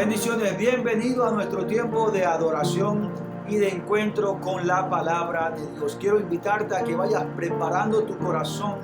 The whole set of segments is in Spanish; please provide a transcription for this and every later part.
Bendiciones, bienvenido a nuestro tiempo de adoración y de encuentro con la palabra de Dios. Quiero invitarte a que vayas preparando tu corazón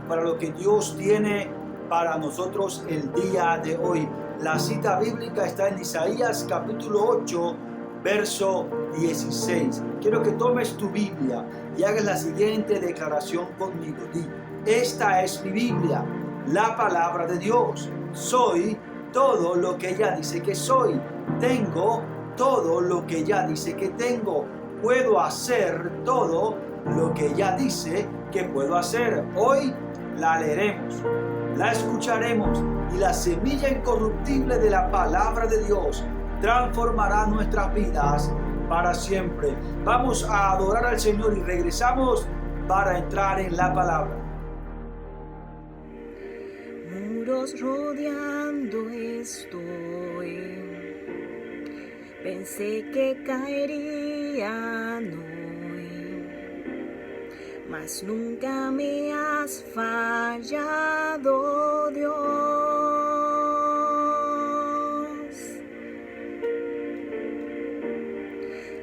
para lo que Dios tiene para nosotros el día de hoy. La cita bíblica está en Isaías capítulo 8, verso 16. Quiero que tomes tu Biblia y hagas la siguiente declaración conmigo. Di: esta es mi Biblia, la palabra de Dios. Soy todo lo que ella dice que soy. Tengo todo lo que ella dice que tengo. Puedo hacer todo lo que ella dice que puedo hacer. Hoy la leeremos, la escucharemos y la semilla incorruptible de la palabra de Dios transformará nuestras vidas para siempre. Vamos a adorar al Señor y regresamos para entrar en la palabra. Muros rodeando estoy, pensé que caerían hoy, mas nunca me has fallado, Dios.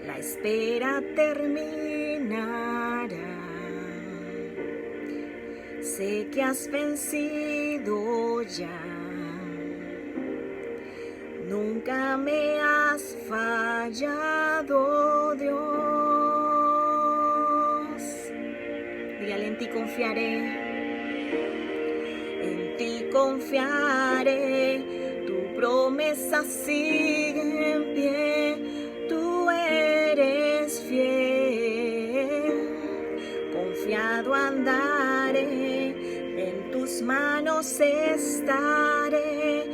La espera terminará. Sé que has vencido ya, nunca me has fallado, Dios. Dígale: en ti confiaré, tu promesa sigue en pie, tú eres fiel, confiado andaré. En tus manos estaré,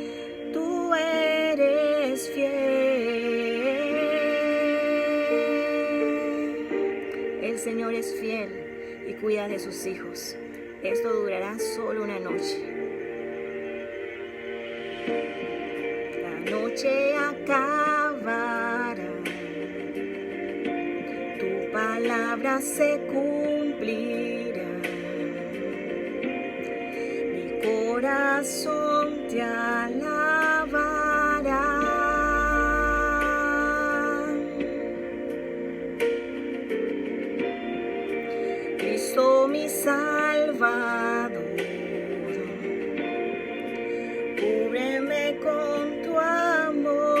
tú eres fiel. El Señor es fiel y cuida de sus hijos. Esto durará solo una noche. La noche acabará, tu palabra se cumplirá. Corazón te alabará. Cristo mi Salvador, cúbreme con tu amor,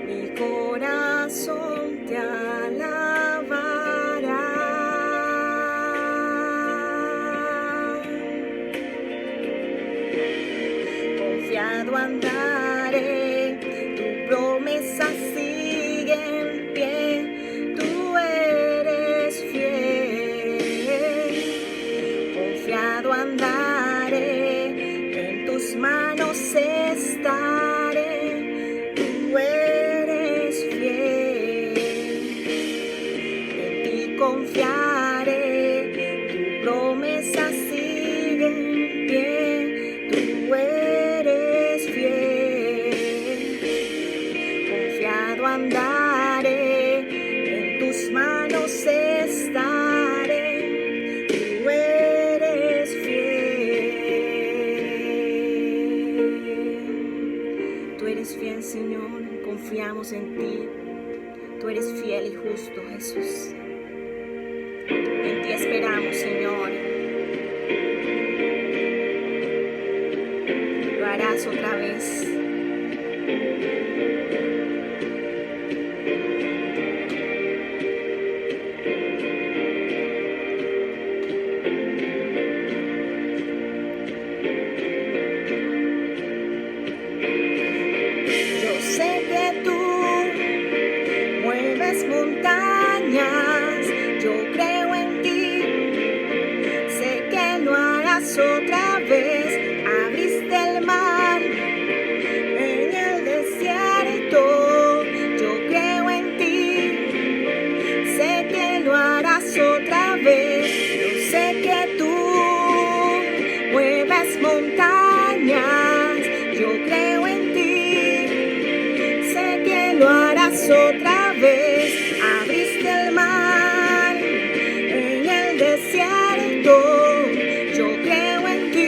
mi corazón te alabará. Confiado andaré, tu promesa sigue en pie, tú eres fiel. Confiado andaré, en tus manos estaré, tú eres fiel. En ti confiaré, tu promesa sigue en pie, tú eres fiel. Confiado andaré, en tus manos estaré, tú eres fiel. Tú eres fiel, Señor, confiamos en ti. Tú eres fiel y justo, Jesús. En ti esperamos, Señor. Lo harás otra vez. Yo sé que tú mueves montañas, yo creo en ti, sé que lo harás otra vez. Abriste el mar en el desierto, yo creo en ti, sé que lo harás otra vez. Yo sé que tú mueves montañas, yo creo en ti, sé que lo harás otra vez. Abriste el mar en el desierto, yo creo en ti,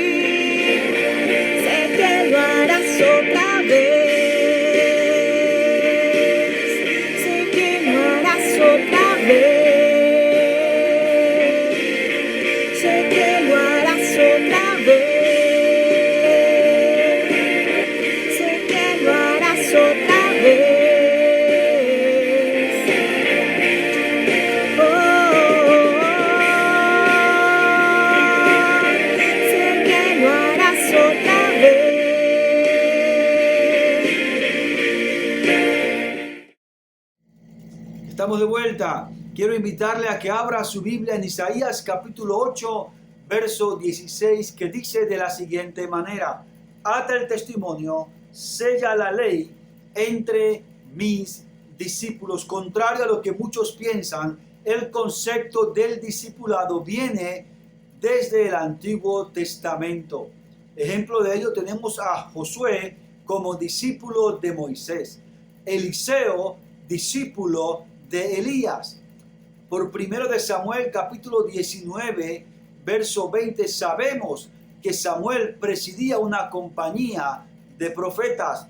Estamos de vuelta. Quiero invitarle a que abra su Biblia en Isaías capítulo 8, verso 16, que dice de la siguiente manera: ata el testimonio, sella la ley entre mis discípulos. Contrario a lo que muchos piensan, el concepto del discipulado viene desde el Antiguo Testamento. Ejemplo de ello tenemos a Josué como discípulo de Moisés, Eliseo discípulo de Elías. Por 1 de Samuel capítulo 19 verso 20 sabemos que Samuel presidía una compañía de profetas.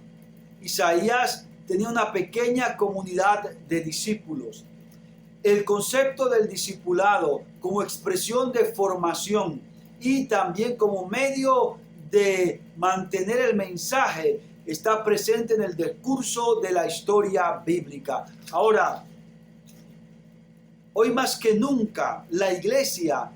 Isaías tenía una pequeña comunidad de discípulos. El concepto del discipulado como expresión de formación y también como medio de mantener el mensaje está presente en el discurso de la historia bíblica. Ahora, hoy más que nunca, la iglesia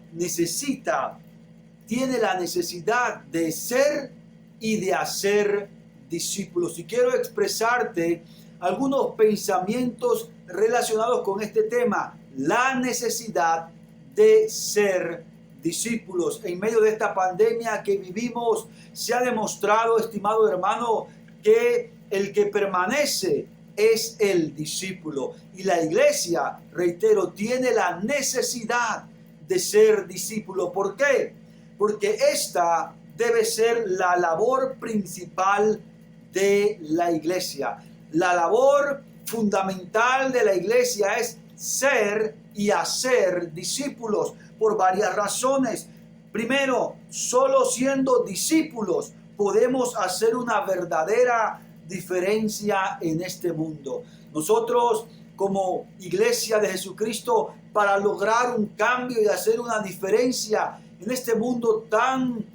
tiene la necesidad de ser y de hacer discípulos. Y quiero expresarte algunos pensamientos relacionados con este tema, la necesidad de ser discípulos. En medio de esta pandemia que vivimos, se ha demostrado, estimado hermano, que el que permanece es el discípulo. Y la iglesia, reitero, tiene la necesidad de ser discípulo. ¿Por qué? Porque esta debe ser la labor principal de la iglesia. La labor fundamental de la iglesia es ser y hacer discípulos por varias razones. Primero, solo siendo discípulos podemos hacer una verdadera diferencia en este mundo. Nosotros, como iglesia de Jesucristo, para lograr un cambio y hacer una diferencia en este mundo tan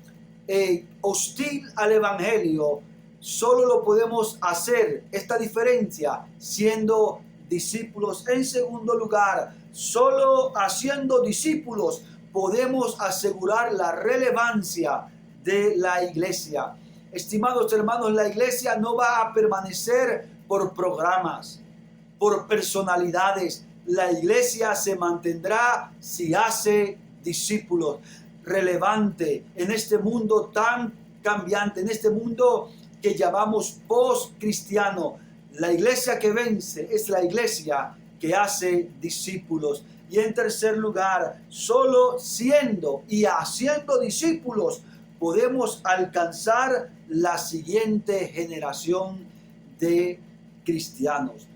hostil al evangelio, solo lo podemos hacer, esta diferencia, siendo discípulos. En segundo lugar, solo haciendo discípulos podemos asegurar la relevancia de la iglesia. Estimados hermanos, la iglesia no va a permanecer por programas, por personalidades. La iglesia se mantendrá si hace discípulos. Relevante en este mundo tan cambiante, en este mundo que llamamos post-cristiano. La iglesia que vence es la iglesia que hace discípulos. Y en tercer lugar, solo siendo y haciendo discípulos podemos alcanzar la siguiente generación de cristianos.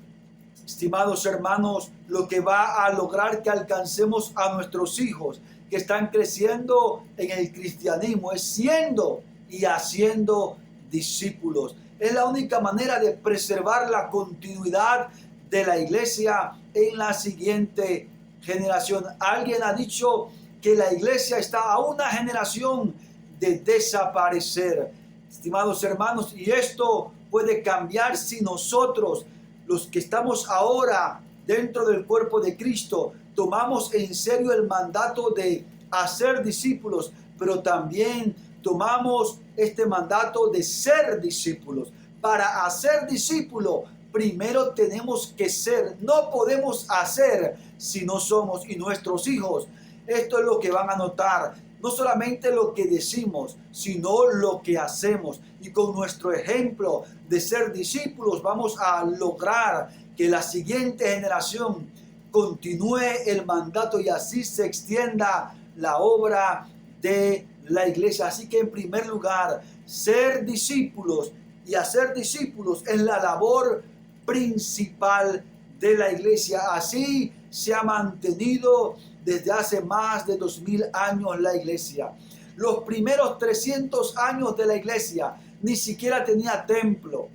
Estimados hermanos, lo que va a lograr que alcancemos a nuestros hijos que están creciendo en el cristianismo es siendo y haciendo discípulos. Es la única manera de preservar la continuidad de la iglesia en la siguiente generación. Alguien ha dicho que la iglesia está a una generación de desaparecer. Estimados hermanos, y esto puede cambiar si nosotros, los que estamos ahora dentro del cuerpo de Cristo, tomamos en serio el mandato de hacer discípulos, pero también tomamos este mandato de ser discípulos. Para hacer discípulo, primero tenemos que ser. No podemos hacer si no somos, y nuestros hijos, esto es lo que van a notar. No solamente lo que decimos, sino lo que hacemos. Y con nuestro ejemplo de ser discípulos vamos a lograr que la siguiente generación continúe el mandato y así se extienda la obra de la iglesia. Así que en primer lugar, ser discípulos y hacer discípulos es la labor principal de la iglesia. Así se ha mantenido desde hace más de 2000 años la iglesia. Los primeros 300 años de la iglesia ni siquiera tenía templo,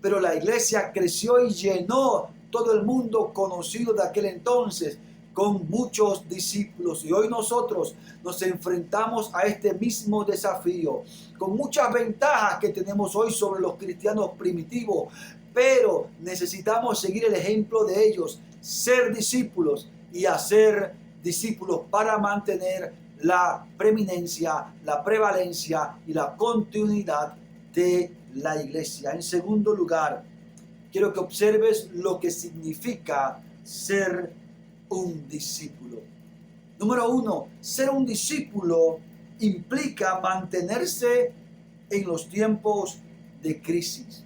pero la iglesia creció y llenó todo el mundo conocido de aquel entonces con muchos discípulos. Y hoy nosotros nos enfrentamos a este mismo desafío, con muchas ventajas que tenemos hoy sobre los cristianos primitivos, pero necesitamos seguir el ejemplo de ellos, ser discípulos y hacer discípulos para mantener la preeminencia, la prevalencia y la continuidad de la iglesia. En segundo lugar, quiero que observes lo que significa ser un discípulo. Número 1, ser un discípulo implica mantenerse en los tiempos de crisis.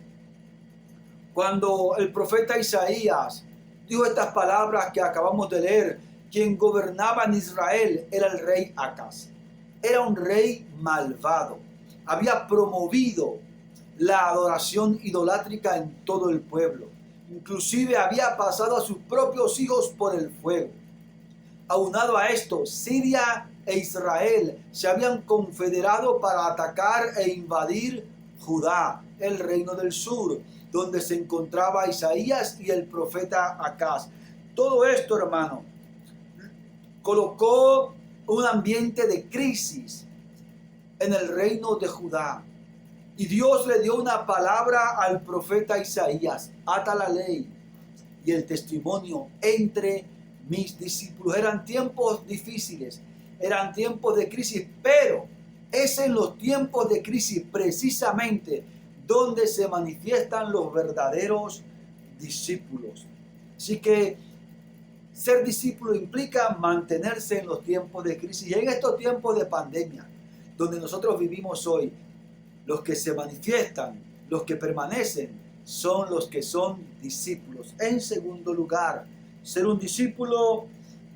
Cuando el profeta Isaías dijo estas palabras que acabamos de leer, quien gobernaba en Israel era el rey Acaz. Era un rey malvado. Había promovido la adoración idolátrica en todo el pueblo. Inclusive había pasado a sus propios hijos por el fuego. Aunado a esto, Siria e Israel se habían confederado para atacar e invadir Judá, el reino del sur, donde se encontraba Isaías y el profeta Acaz. Todo esto, hermano, colocó un ambiente de crisis en el reino de Judá. Y Dios le dio una palabra al profeta Isaías: ata la ley y el testimonio entre mis discípulos. Eran tiempos difíciles, eran tiempos de crisis, pero es en los tiempos de crisis precisamente donde se manifiestan los verdaderos discípulos. Así que ser discípulo implica mantenerse en los tiempos de crisis. Y en estos tiempos de pandemia, donde nosotros vivimos hoy, los que se manifiestan, los que permanecen, son los que son discípulos. En segundo lugar, ser un discípulo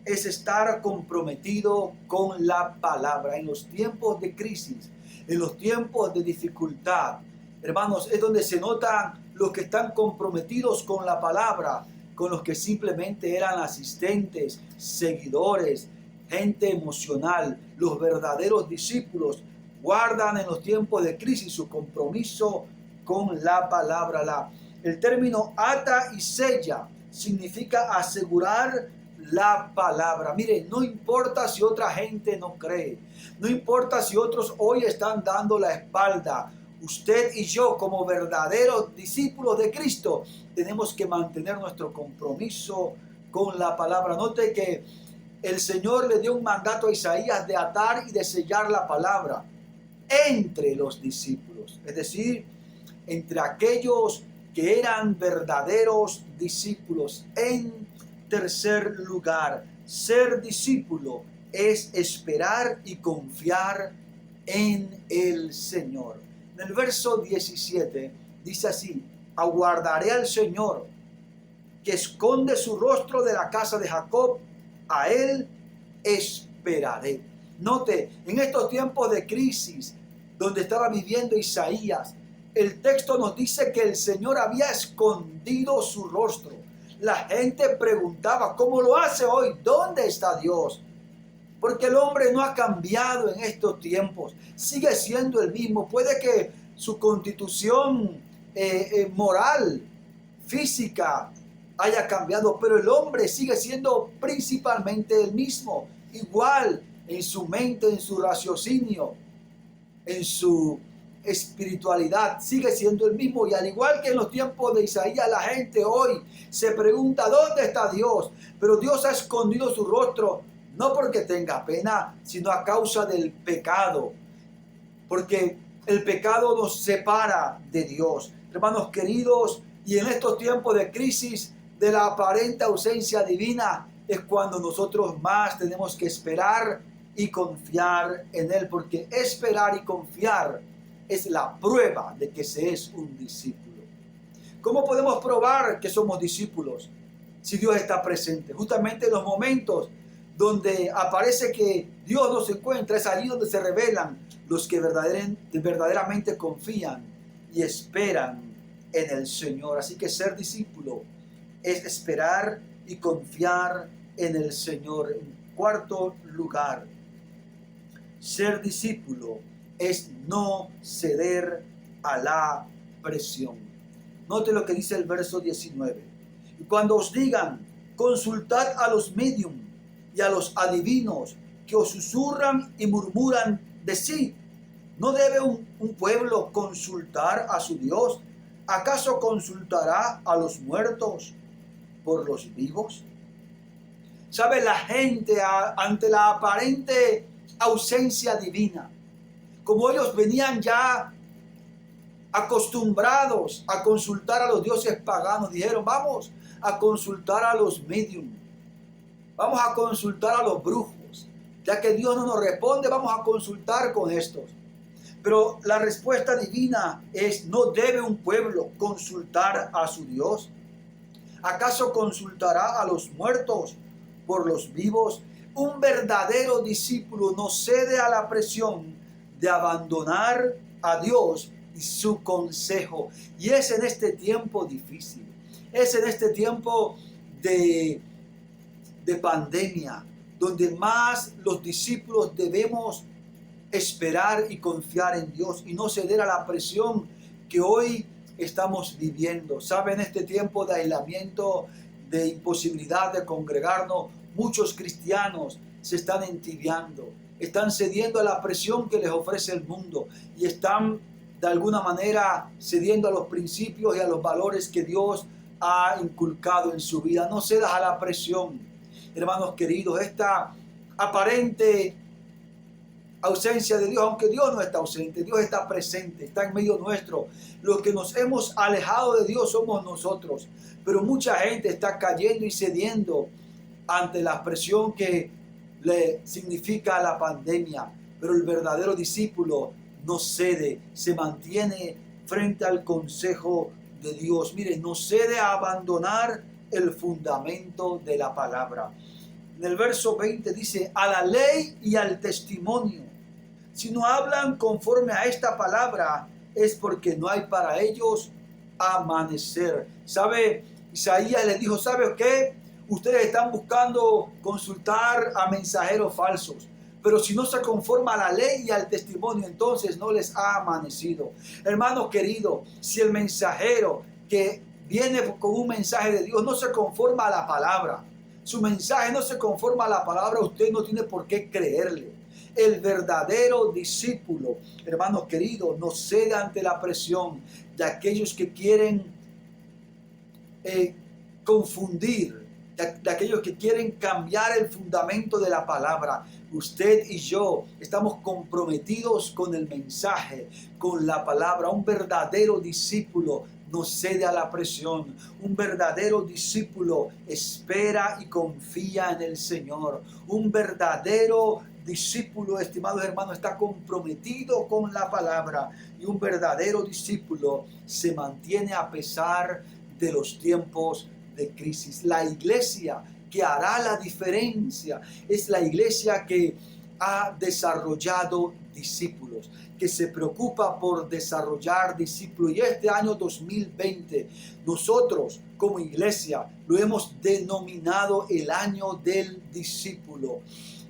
es estar comprometido con la palabra. En los tiempos de crisis, en los tiempos de dificultad, hermanos, es donde se notan los que están comprometidos con la palabra, con los que simplemente eran asistentes, seguidores, gente emocional. Los verdaderos discípulos guardan en los tiempos de crisis su compromiso con la palabra. El término ata y sella significa asegurar la palabra. Mire, no importa si otra gente no cree, no importa si otros hoy están dando la espalda. Usted y yo, como verdaderos discípulos de Cristo, tenemos que mantener nuestro compromiso con la palabra. Note que el Señor le dio un mandato a Isaías de atar y de sellar la palabra entre los discípulos, es decir, entre aquellos que eran verdaderos discípulos. En tercer lugar, ser discípulo es esperar y confiar en el Señor. En el verso 17 dice así: aguardaré al Señor, que esconde su rostro de la casa de Jacob, a él esperaré. Note, en estos tiempos de crisis donde estaba viviendo Isaías, el texto nos dice que el Señor había escondido su rostro. La gente preguntaba: ¿cómo lo hace hoy? ¿Dónde está Dios? Porque el hombre no ha cambiado en estos tiempos, sigue siendo el mismo. Puede que su constitución moral, física haya cambiado, pero el hombre sigue siendo principalmente el mismo, igual en su mente, en su raciocinio, en su espiritualidad, sigue siendo el mismo. Y al igual que en los tiempos de Isaías, la gente hoy se pregunta: ¿dónde está Dios? Pero Dios ha escondido su rostro, no porque tenga pena, sino a causa del pecado, porque el pecado nos separa de Dios. Hermanos queridos, y en estos tiempos de crisis, de la aparente ausencia divina, es cuando nosotros más tenemos que esperar y confiar en Él, porque esperar y confiar es la prueba de que se es un discípulo. ¿Cómo podemos probar que somos discípulos? Si Dios está presente. Justamente en los momentos donde aparece que Dios nos encuentra, es allí donde se revelan los que verdaderamente confían y esperan en el Señor. Así que ser discípulo es esperar y confiar en el Señor. En cuarto lugar, ser discípulo es no ceder a la presión. Note lo que dice el verso 19. Y cuando os digan: consultad a los medium y a los adivinos, que os susurran y murmuran de sí, ¿no debe un pueblo consultar a su Dios? ¿Acaso consultará a los muertos por los vivos? ¿Sabe? La gente, ante la aparente ausencia divina, como ellos venían ya acostumbrados a consultar a los dioses paganos, dijeron: vamos a consultar a los medium, vamos a consultar a los brujos. Ya que Dios no nos responde, vamos a consultar con estos. Pero la respuesta divina es: ¿no debe un pueblo consultar a su Dios? ¿Acaso consultará a los muertos por los vivos? Un verdadero discípulo no cede a la presión de abandonar a Dios y su consejo. Y es en este tiempo difícil, es en este tiempo de pandemia, donde más los discípulos debemos esperar y confiar en Dios y no ceder a la presión que hoy estamos viviendo. ¿Saben? En este tiempo de aislamiento, de imposibilidad de congregarnos, muchos cristianos se están entibiando, están cediendo a la presión que les ofrece el mundo y están de alguna manera cediendo a los principios y a los valores que Dios ha inculcado en su vida. No cedas a la presión, hermanos queridos. Esta aparente ausencia de Dios, aunque Dios no está ausente, Dios está presente, está en medio nuestro. Los que nos hemos alejado de Dios somos nosotros, pero mucha gente está cayendo y cediendo ante la presión que le significa la pandemia. Pero el verdadero discípulo no cede, se mantiene frente al consejo de Dios. Mire, no cede a abandonar el fundamento de la palabra. En el verso 20 dice: a la ley y al testimonio. Si no hablan conforme a esta palabra, es porque no hay para ellos amanecer. ¿Sabe? Isaías les dijo: ¿sabe qué? Ustedes están buscando consultar a mensajeros falsos, pero si no se conforma a la ley y al testimonio, entonces no les ha amanecido. Hermanos queridos, si el mensajero que viene con un mensaje de Dios no se conforma a la palabra, su mensaje no se conforma a la palabra, usted no tiene por qué creerle. El verdadero discípulo, hermanos queridos, no cede ante la presión de aquellos que quieren confundir, de aquellos que quieren cambiar el fundamento de la palabra. Usted y yo estamos comprometidos con el mensaje, con la palabra. Un verdadero discípulo no cede a la presión. Un verdadero discípulo espera y confía en el Señor. Un verdadero discípulo, estimados hermanos, está comprometido con la palabra. Y un verdadero discípulo se mantiene a pesar de los tiempos de crisis. La iglesia que hará la diferencia es la iglesia que ha desarrollado discípulos, que se preocupa por desarrollar discípulos. Y este año 2020 nosotros como iglesia lo hemos denominado el año del discípulo,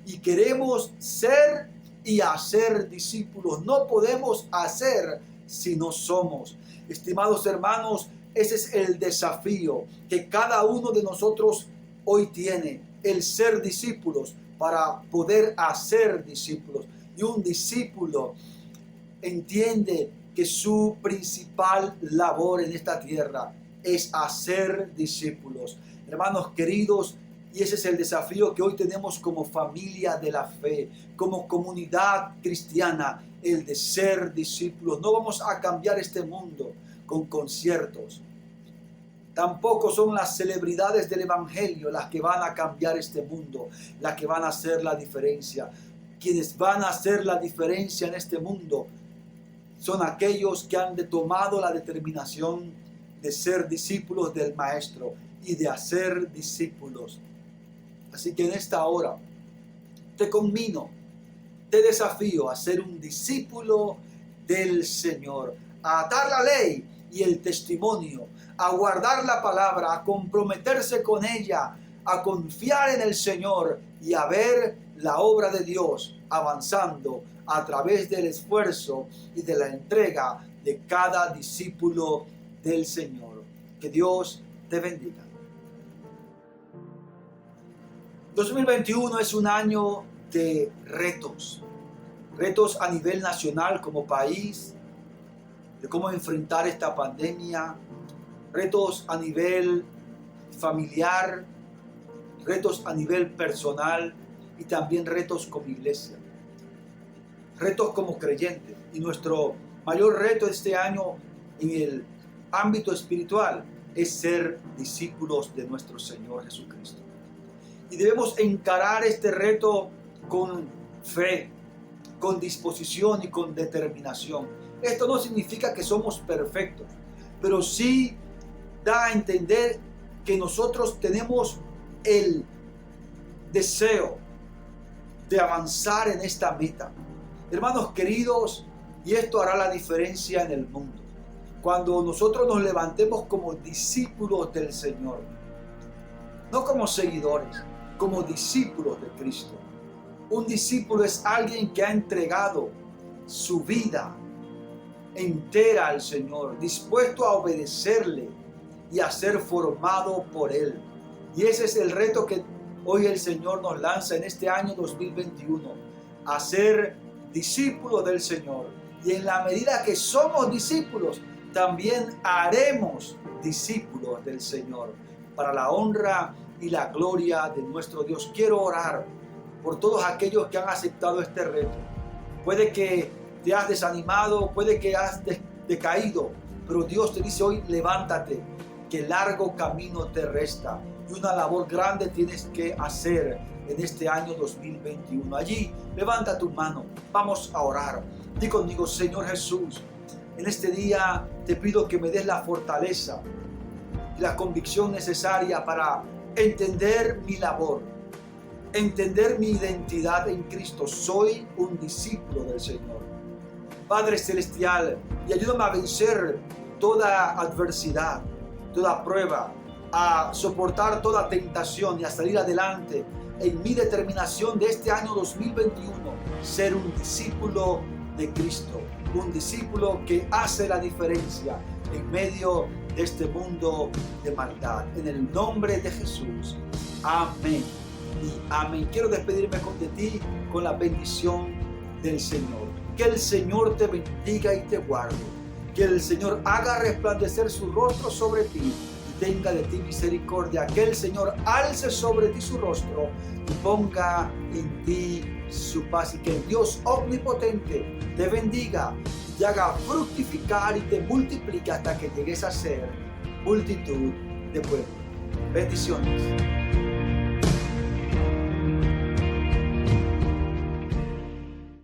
y queremos ser y hacer discípulos. No podemos hacer si no somos. Estimados hermanos, ese es el desafío que cada uno de nosotros hoy tiene, el ser discípulos para poder hacer discípulos. Y un discípulo entiende que su principal labor en esta tierra es hacer discípulos. Hermanos queridos, y ese es el desafío que hoy tenemos como familia de la fe, como comunidad cristiana, el de ser discípulos. No vamos a cambiar este mundo con conciertos. Tampoco son las celebridades del evangelio las que van a cambiar este mundo, las que van a hacer la diferencia. Quienes van a hacer la diferencia en este mundo son aquellos que han tomado la determinación de ser discípulos del Maestro y de hacer discípulos. Así que en esta hora te conmino, te desafío a ser un discípulo del Señor, a atar la ley y el testimonio, a guardar la palabra, a comprometerse con ella, a confiar en el Señor y a ver la obra de Dios avanzando a través del esfuerzo y de la entrega de cada discípulo del Señor. Que Dios te bendiga. 2021 es un año de retos a nivel nacional como país, de cómo enfrentar esta pandemia, retos a nivel familiar, retos a nivel personal y también retos como iglesia, retos como creyentes. Y nuestro mayor reto este año en el ámbito espiritual es ser discípulos de nuestro Señor Jesucristo. Y debemos encarar este reto con fe, con disposición y con determinación. Esto no significa que somos perfectos, pero sí da a entender que nosotros tenemos el deseo de avanzar en esta meta. Hermanos queridos, y esto hará la diferencia en el mundo. Cuando nosotros nos levantemos como discípulos del Señor, no como seguidores, como discípulos de Cristo. Un discípulo es alguien que ha entregado su vida entera al Señor, dispuesto a obedecerle y a ser formado por Él. Y ese es el reto que hoy el Señor nos lanza en este año 2021, a ser discípulos del Señor. Y en la medida que somos discípulos, también haremos discípulos del Señor, para la honra y la gloria de nuestro Dios. Quiero orar por todos aquellos que han aceptado este reto. Puede que te has desanimado, puede que has decaído, pero Dios te dice hoy: levántate, que largo camino te resta y una labor grande tienes que hacer en este año 2021. Allí, levanta tu mano, vamos a orar. Di conmigo: Señor Jesús, en este día te pido que me des la fortaleza y la convicción necesaria para entender mi labor, entender mi identidad en Cristo. Soy un discípulo del Señor. Padre Celestial, y ayúdame a vencer toda adversidad, toda prueba, a soportar toda tentación y a salir adelante en mi determinación de este año 2021, ser un discípulo de Cristo, un discípulo que hace la diferencia en medio de este mundo de maldad. En el nombre de Jesús, amén y amén. Quiero despedirme de ti con la bendición del Señor. Que el Señor te bendiga y te guarde. Que el Señor haga resplandecer su rostro sobre ti y tenga de ti misericordia. Que el Señor alce sobre ti su rostro y ponga en ti su paz. Y que el Dios omnipotente te bendiga y te haga fructificar y te multiplique hasta que llegues a ser multitud de pueblos. Bendiciones.